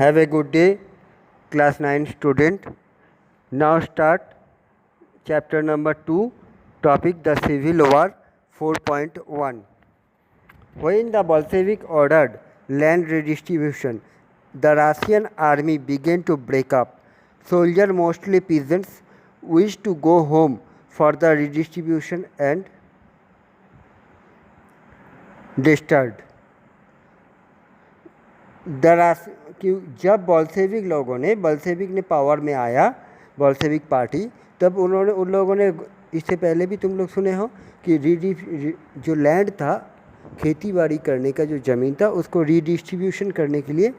Have a good day, class 9 student. Now start chapter number 2, topic the Civil War 4.1. When the Bolshevik ordered land redistribution, the Russian army began to break up. Soldiers, mostly peasants, wished to go home for the redistribution and disturbed. जब Bolshevik ने power में आया, Bolshevik party, तब उन लोगों ने, इससे पहले भी तुम लोग सुने हो कि जो लैंड था, खेती बाड़ी करने का जो ज़मीन था, उसको रीडिस्ट्रीब्यूशन करने के लिए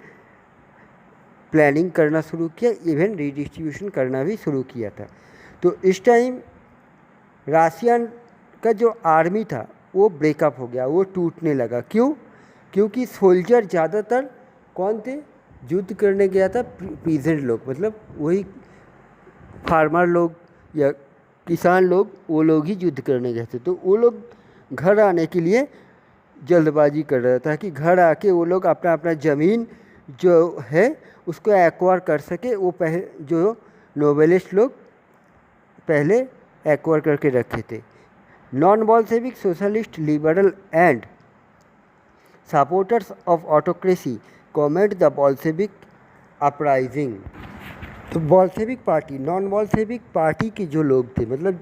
प्लानिंग करना शुरू किया, इवन रीडिस्ट्रीब्यूशन करना भी शुरू किया था। तो इस टाइम रशियन का जो आर्मी था वो ब्रेकअप हो गया, वो टूटने लगा। क्यों? क्योंकि सोल्जर ज़्यादातर कौन थे? युद्ध करने गया था पीजेंट लोग, मतलब वही फार्मर लोग या किसान लोग, वो लोग ही युद्ध करने गए थे। तो वो लोग घर आने के लिए जल्दबाजी कर रहा था कि घर आके वो लोग अपना अपना ज़मीन जो है उसको एक्वायर कर सके। वो जो नोबेलिस्ट लोग पहले एक्वायर करके रखे थे। Non Bolshevik socialist liberal and supporters of autocracy comment the Bolshevik uprising. तो Bolshevik party, non Bolshevik party के जो लोग थे, मतलब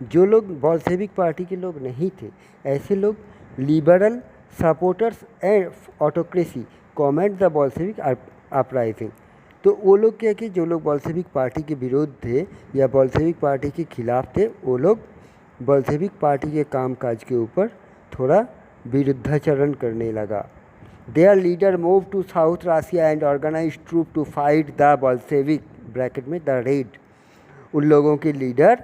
जो लोग बॉल्शेविक पार्टी के लोग नहीं थे, ऐसे लोग liberal supporters and autocracy comment the Bolshevik uprising. तो वो लोग क्या कि जो लोग बॉल्शेविक पार्टी के विरोध थे या बॉल्शेविक पार्टी के खिलाफ थे, वो लोग बॉल्शेविक पार्टी के कामकाज के ऊपर थोड़ा विरुद्धाचरण करने लगा। Their leader moved to South Russia and organized troops to fight the Bolshevik (bracket में the raid). उन लोगों के लीडर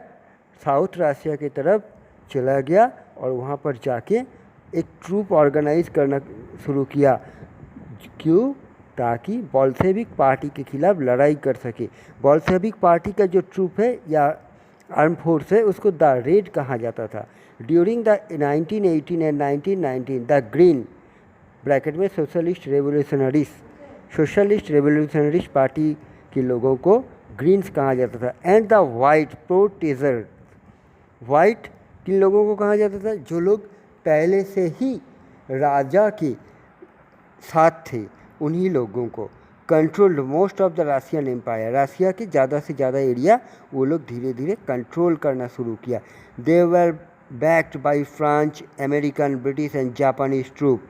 साउथ रशिया की तरफ चला गया और वहाँ पर जाके एक ट्रूप ऑर्गेनाइज करना शुरू किया। क्यों? ताकि बॉल्शेविक पार्टी के खिलाफ लड़ाई कर सके। बॉल्शेविक पार्टी का जो ट्रूप है या आर्म फोर्स है, उसको द रेड कहा जाता था। During the 1918 and 1919 the green (bracket में सोशलिस्ट रेवोल्यूशनरीज) पार्टी के लोगों को ग्रीन्स कहा जाता था। एंड द वाइट प्रोटेजर, वाइट किन लोगों को कहा जाता था? जो लोग पहले से ही राजा के साथ थे, उन्हीं लोगों को। Controlled most of the Russian empire, Russia के ज़्यादा से ज़्यादा एरिया वो लोग धीरे धीरे कंट्रोल करना शुरू किया। They were backed by French, American, British and Japanese troop,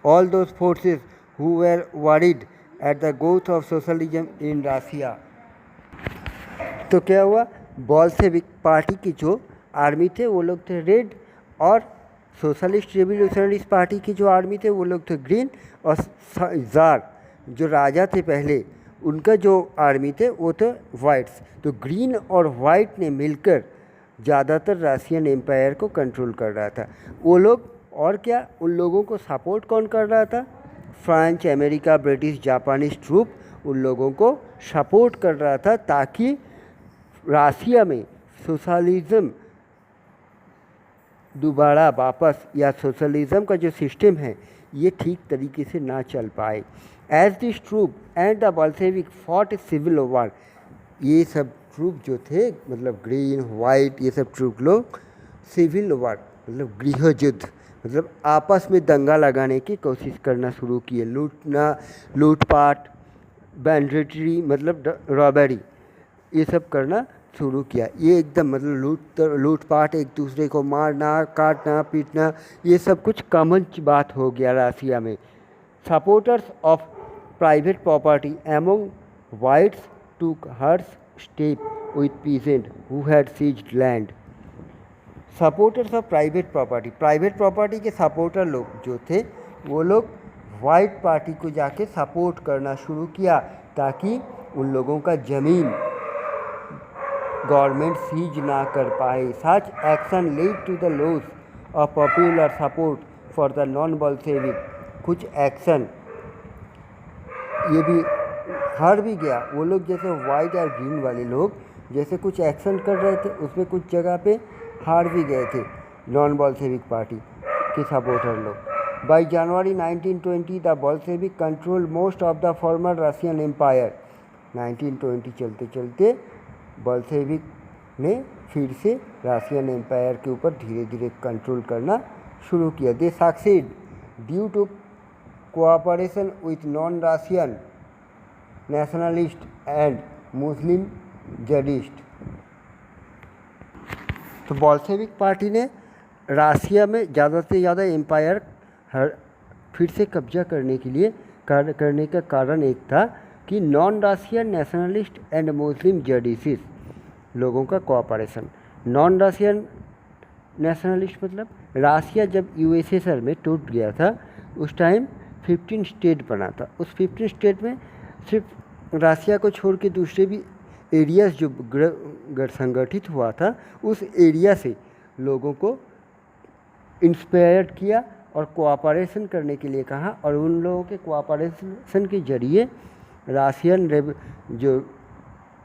all those forces who were worried at the growth of socialism in Russia। तो क्या हुआ? बॉल्शेविक पार्टी की जो आर्मी थे वो लोग थे रेड, और सोशलिस्ट रेवोल्यूशनरीज पार्टी की जो आर्मी थे वो लोग थे ग्रीन, और जार जो राजा थे पहले, उनका जो आर्मी थे वो थे वाइट्स। तो ग्रीन और वाइट ने मिलकर ज़्यादातर रशियन एम्पायर को कंट्रोल कर रहा था। वो लोग, और क्या, उन लोगों को सपोर्ट कौन कर रहा था? French, America, British, Japanese troop उन लोगों को सपोर्ट कर रहा था, ताकि रशिया में सोशलिज्म दोबारा वापस, या सोशलिज्म का जो सिस्टम है ये ठीक तरीके से ना चल पाए। As this troop and the Bolshevik fought civil war, ये सब ट्रूप जो थे, मतलब ग्रीन, वाइट, ये सब ट्रूप लोग सिविल वॉर मतलब गृह युद्ध, मतलब आपस में दंगा लगाने की कोशिश करना शुरू किए। लूटपाट, बैंड्रेटरी मतलब रॉबरी, ये सब करना शुरू किया। ये एकदम मतलब लूटपाट, एक दूसरे को मारना, काटना, पीटना, ये सब कुछ कॉमन बात हो गया रशिया में। Supporters of private property among whites took harsh step with peasant who had seized land. Supporters of private property के सपोर्टर लोग जो थे, वो लोग वाइट पार्टी को जाके सपोर्ट करना शुरू किया, ताकि उन लोगों का ज़मीन गवर्नमेंट सीज ना कर पाए। Such action lead to the loss of popular support for the non Bolshevik. कुछ एक्शन, ये भी हार भी गया। वो लोग जैसे वाइट और ग्रीन वाले लोग जैसे कुछ एक्शन कर रहे थे, उसमें कुछ जगह पे हार भी गए थे नॉन बॉल्शेविक पार्टी के सपोर्टर लोग। By January 1920, the Bolshevik controlled most of the former Russian Empire. 1920 चलते चलते बोल्शेविक ने फिर से रशियन एम्पायर के ऊपर धीरे धीरे कंट्रोल करना शुरू किया. They succeed due to cooperation with non Russian nationalist and Muslim Jadidist. तो बोल्शेविक पार्टी ने रशिया में ज़्यादा से ज़्यादा एम्पायर फिर से कब्जा करने के लिए करने का कारण एक था कि non Russian nationalist and Muslim Jadidists लोगों का कोऑपरेशन. नॉन रशियन नेशनलिस्ट मतलब रशिया जब यूएसएसआर में टूट गया था उस टाइम 15 स्टेट बना था. उस 15 स्टेट में सिर्फ रशिया को छोड़ के दूसरे भी एरियाज जो संगठित हुआ था उस एरिया से लोगों को इंस्पायर्ड किया और कोऑपरेशन करने के लिए कहा. और उन लोगों के कोऑपरेशन के जरिए रशियन जो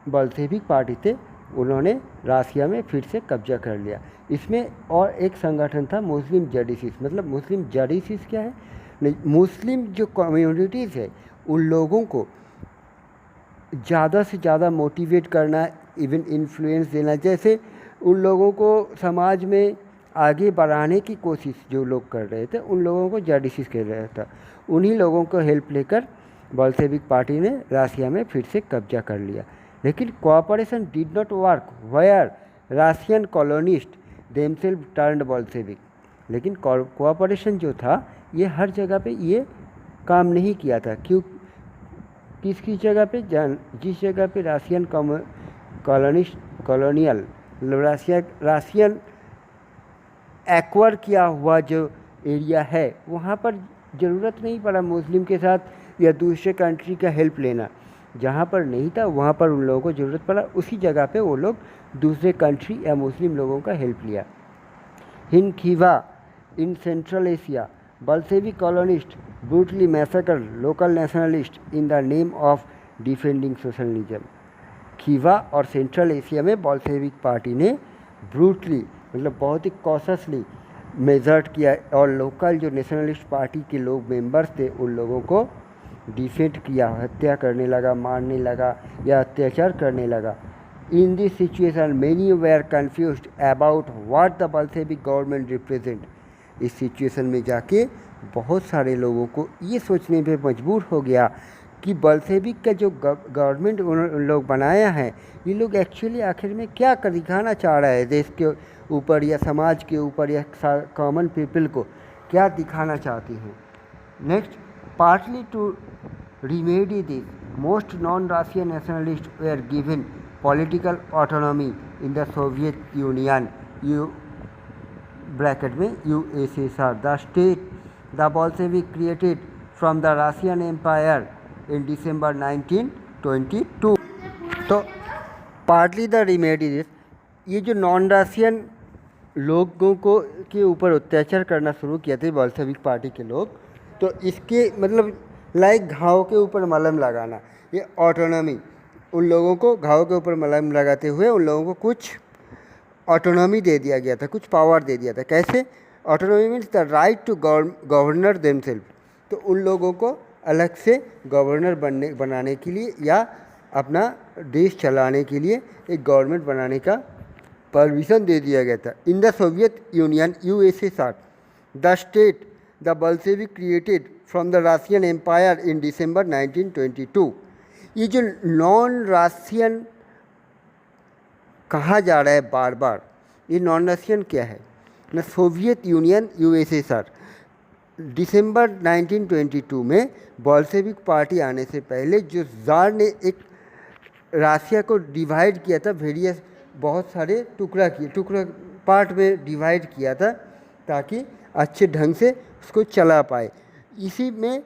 बोल्शेविक पार्टी थे उन्होंने रशिया में फिर से कब्जा कर लिया. इसमें और एक संगठन था मुस्लिम जडिसिस. मतलब मुस्लिम जडिसिस क्या है? नहीं, मुस्लिम जो कम्युनिटीज़ है उन लोगों को ज़्यादा से ज़्यादा मोटिवेट करना, इवन इन्फ्लुएंस देना. जैसे उन लोगों को समाज में आगे बढ़ाने की कोशिश जो लोग कर रहे थे उन लोगों को जडिसिस कह रहा था. उन्हीं लोगों को हेल्प लेकर बोल्शेविक पार्टी ने रशिया में फिर से कब्जा कर लिया. लेकिन cooperation did not work where Russian colonist themselves turned Bolshevik. लेकिन कोऑपरेशन जो था ये हर जगह पे ये काम नहीं किया था. क्यों? किस जगह पे? जिस जगह पे रशियन कॉलोनियल रशियन एक्वायर किया हुआ जो एरिया है वहाँ पर ज़रूरत नहीं पड़ा मुस्लिम के साथ या दूसरे कंट्री का हेल्प लेना. जहाँ पर नहीं था वहाँ पर उन लोगों को ज़रूरत पड़ा, उसी जगह पे वो लोग दूसरे कंट्री या मुस्लिम लोगों का हेल्प लिया. In Khiva in Central Asia Bolshevik colonist brutally massacre local nationalist in the name of defending socialism. Khiva और सेंट्रल एशिया में बोल्शेविक पार्टी ने ब्रूटली मतलब बहुत ही कॉशसली मेजर्ड किया और लोकल जो नेशनलिस्ट पार्टी के लोग मेंबर्स थे उन लोगों को डिफेंड किया, हत्या करने लगा, मारने लगा या अत्याचार करने लगा. In this situation many were confused about what the Bolshevik government represent. इस सिचुएशन में जाके बहुत सारे लोगों को ये सोचने पे मजबूर हो गया कि बोल्शेविक का जो गवर्नमेंट उन लोग बनाया है ये लोग एक्चुअली आखिर में क्या दिखाना चाह रहा है देश के ऊपर या समाज के ऊपर या कॉमन पीपल को क्या दिखाना चाहती हैं. Next, partly to remedy this most non Russian nationalist were given political autonomy in the Soviet Union bracket में USSR. The state the Bolshevik created from the Russian empire in December 1922. तो partly the remedy this, ये जो non Russian लोगों को के ऊपर अत्याचार करना शुरू किया थे बोल्शेविक पार्टी के लोग, तो इसके मतलब लाइक घाव के ऊपर मलहम लगाना. ये ऑटोनॉमी उन लोगों को घाव के ऊपर मलहम लगाते हुए उन लोगों को कुछ ऑटोनॉमी दे दिया गया था, कुछ पावर दे दिया था. कैसे? Autonomy means the right to governor themselves. तो उन लोगों को अलग से गवर्नर बनाने के लिए या अपना देश चलाने के लिए एक गवर्नमेंट बनाने का परमिशन दे दिया गया था. In the Soviet Union USSR the state the Bolshevik created from the Russian empire in December 1922. ये जो नॉन रशियन कहा जा रहा है बार बार, ये नॉन रशियन क्या है ना? सोवियत यूनियन यूएसएसआर दिसंबर 1922 में बोल्शेविक पार्टी आने से पहले जो ज़ार ने एक रशिया को डिवाइड किया था, वेरियस बहुत सारे टुकड़ा पार्ट में डिवाइड किया था ताकि अच्छे ढंग से उसको चला पाए. इसी में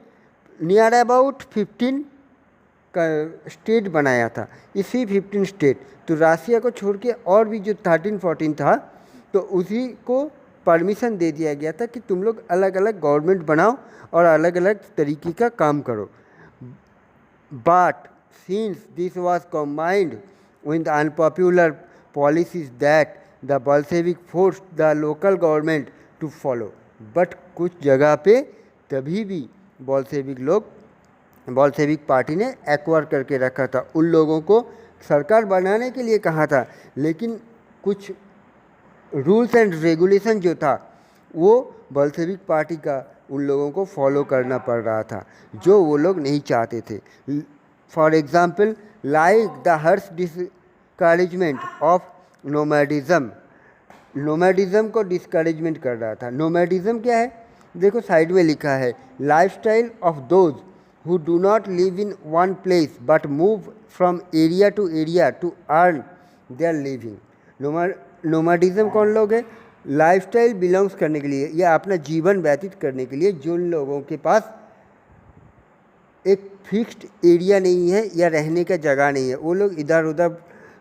नियर अबाउट 15 का स्टेट बनाया था. इसी 15 स्टेट तो रशिया को छोड़ के और भी जो 13-14 था तो उसी को परमिशन दे दिया गया था कि तुम लोग अलग अलग गवर्नमेंट बनाओ और अलग अलग तरीके का काम करो. But since this was combined with the unpopular policies that the Bolshevik forced the local government to follow. But कुछ जगह पे तभी भी बोल्शेविक पार्टी ने एक्वायर करके रखा था। उन लोगों को सरकार बनाने के लिए कहा था, लेकिन कुछ रूल्स एंड रेगुलेशन जो था वो बोल्शेविक पार्टी का उन लोगों को फॉलो करना पड़ रहा था, जो वो लोग नहीं चाहते थे। For example, like the harsh discouragement of nomadism. Nomadism को डिस्करेजमेंट कर रहा था। नोमैडिज्म क्या है? देखो साइड में लिखा है, lifestyle of those who do not live in one place but move from area to area to earn their living। नोमैडिज्म कौन लोग हैं? लाइफस्टाइल बिलोंग्स करने के लिए या अपना जीवन व्यतीत करने के लिए जो लोगों के पास एक फिक्स्ड एरिया नहीं है या रहने का जगह नहीं है, वो लोग इधर उधर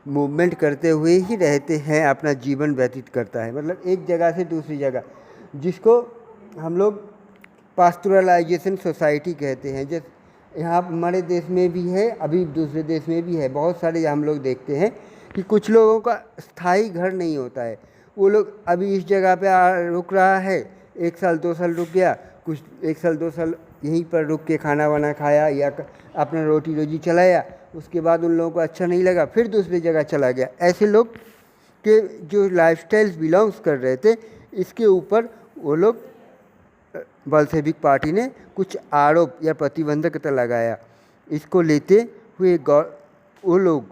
मूवमेंट करते हुए ही रहते हैं, अपना जीवन व्यतीत करता है, मतलब एक जगह से दूसरी जगह, जिसको हम लोग पास्टोरलाइजेशन सोसाइटी कहते हैं। जैसे यहाँ हमारे देश में भी है, अभी दूसरे देश में भी है, बहुत सारे हम लोग देखते हैं कि कुछ लोगों का स्थायी घर नहीं होता है। वो लोग अभी इस जगह पे रुक रहा है, 1 साल 2 साल रुक गया, कुछ 1 साल 2 साल यहीं पर रुक के खाना वाना खाया या अपना रोटी रोजी चलाया, उसके बाद उन लोगों को अच्छा नहीं लगा, फिर दूसरी जगह चला गया। ऐसे लोग के जो लाइफस्टाइल्स बिलोंग्स कर रहे थे, इसके ऊपर वो लोग बोल्शेविक पार्टी ने कुछ आरोप या प्रतिबंधकता लगाया। इसको लेते हुए वो लोग,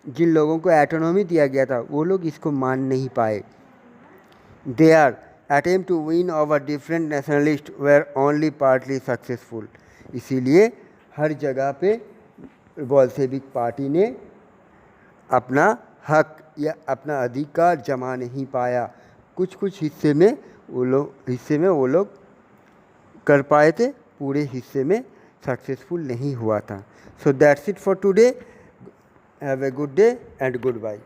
जिन लोगों को ऑटोनॉमी दिया गया था, वो लोग इसको मान नहीं पाए। Their attempt to win over different nationalist were only partly successful. इसीलिए हर जगह पे बोल्शेविक पार्टी ने अपना हक या अपना अधिकार जमा नहीं पाया। कुछ कुछ हिस्से में वो लोग कर पाए थे, पूरे हिस्से में सक्सेसफुल नहीं हुआ था। So that's it for today. Have a good day and good bye.